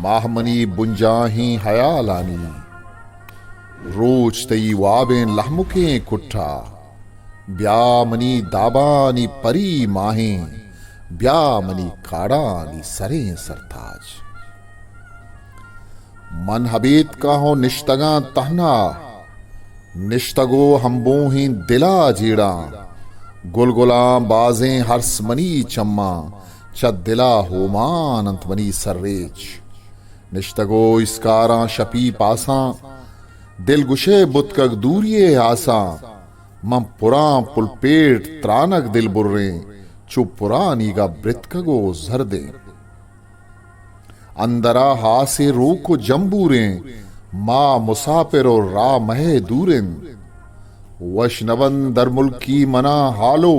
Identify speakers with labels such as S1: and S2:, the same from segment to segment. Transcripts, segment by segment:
S1: माहमनी बुंजाही हयालानी रोज तई वाबें लहमुके कुट्ठा ब्यामनी दाबानी परी माहें ब्यामनी काड़ानी सरें सरताज मन हबीत का हो निश्तगा तहना निश्तगो हम्बोही दिला जीड़ा गुलगुला बाजें हर्समनी चम्मा चद दिला होमान अंतमनी सर्रेच निश्तगो इसकारा शपी पासा दिल गुशे बुतकक दूरिये आसा मम पुरा पुलपेट त्रानक दिल बुर्रे चुप पुरानी का ब्रितकगो जरदे अंदरा हासे रोको जम्बूरे माँ मुसाफिर और रा महे दूरिन वशनवन दरमुल्की मना हालो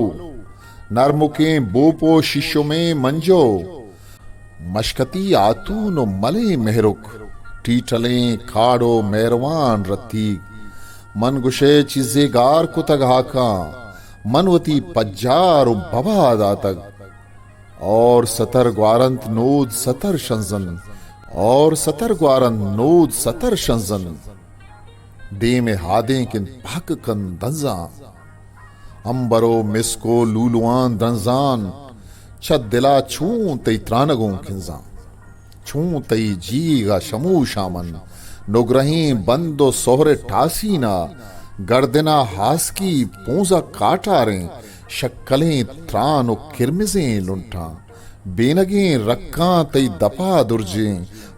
S1: नरमुके बोपो शिशो में मंजो मशकती आतून मले मेहरुक टीटलें खाड़ो मेरवान रत्ती मन गुशे चिजेगार कुतग हाका मनवती पज्जार बबा दातग और सतर ग्वारंत नोद सतर शंजन और सतर ग्वारंत नोद सतर शंजन दे में हादे किन पक कन दंजा अंबरो मिसको लूलुआन दंजान छद दिला छू तई त्रानगों खिंजा छू तई जीगा शमू शामन नुग्रही बंदो सोहरे ठासीना गर्दना हासकी पोंजा काटारे शक्कलें त्रानो किरमिजें लुंठा बेनगे रक्का तई दपा दुर्जे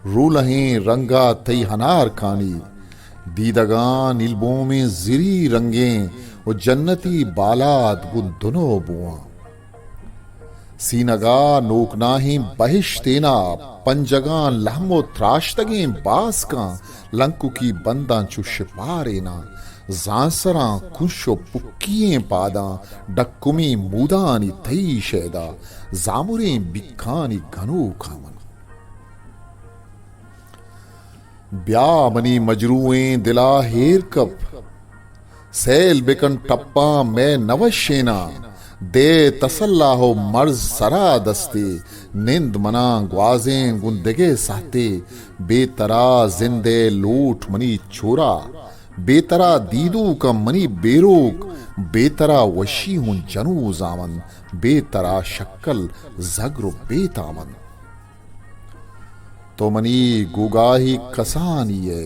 S1: रूलहें रंगा तई हनार खानी दीदगा नीलबों में जिरी रंगे वो जन्नती बालाद गुन दुनो बुआ सीनगा नोकनाही बहिश्तेना पंजगा लहमो त्राश्तगे बास का लंकु की बंदा चुश पारेना जांसरा कुशो पुक्किए पादा डक्कुमी मूदानी थई शेदा जामुरे बिखानी घनो खामन ब्यामनी मजरूएं दिला हेर कप सैल बिकन टप्पा मैं नवशेना दे तसल्ला हो मर्ज सरा दस्ते निंद मना ग्वाजें गुंदगे साते बेतरा जिंदे लूट मनी छोरा बेतरा दीदू का मनी बेरोक बेतरा वशी हूं जनू जामन बेतरा शक्कल जग्र बेतामन तो मनी गुगाही कसानिये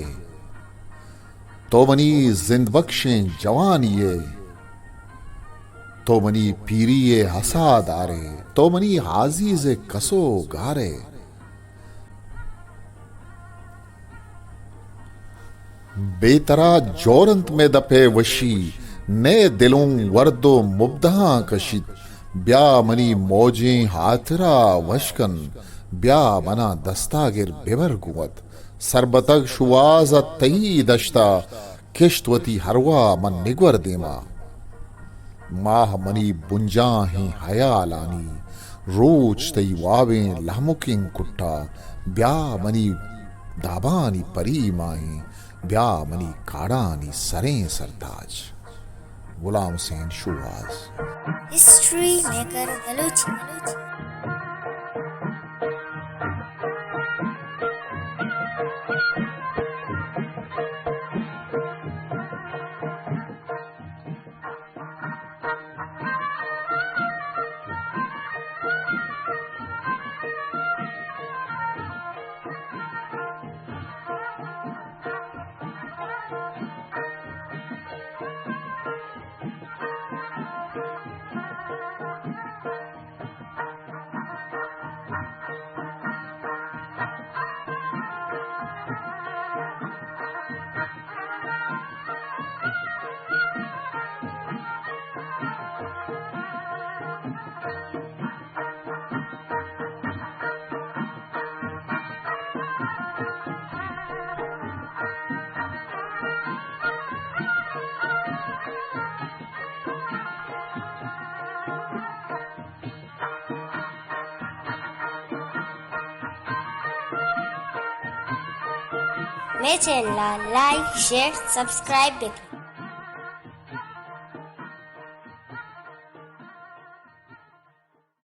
S1: तो मनी जिंद बख्शें जवानिये तो मनी पीरिये हसादारे तो मनी हाजीजे कसो गारे बेतरा जोरंत में दफे वशी ने दिलों वर्दो मुब्दहा कशित ब्या मनी मौजें हाथरा वशकन ब्या मना दस्तागिर बेवर कुवत सरबतक शुवाजा तई दश्ता किश्तवती हरवा मन निगवर देमा माह मनी बुंजा ही हयालानी रोज तई वावें लहमुकिंग कुट्टा ब्या मनी दाबानी परी माही ब्या मनी काड़ानी सरें सरताज गुलाम हुसैन शुवाज
S2: हिस्ट्री मेकर बलूची मेरे चैनल लाइक शेयर सब्सक्राइब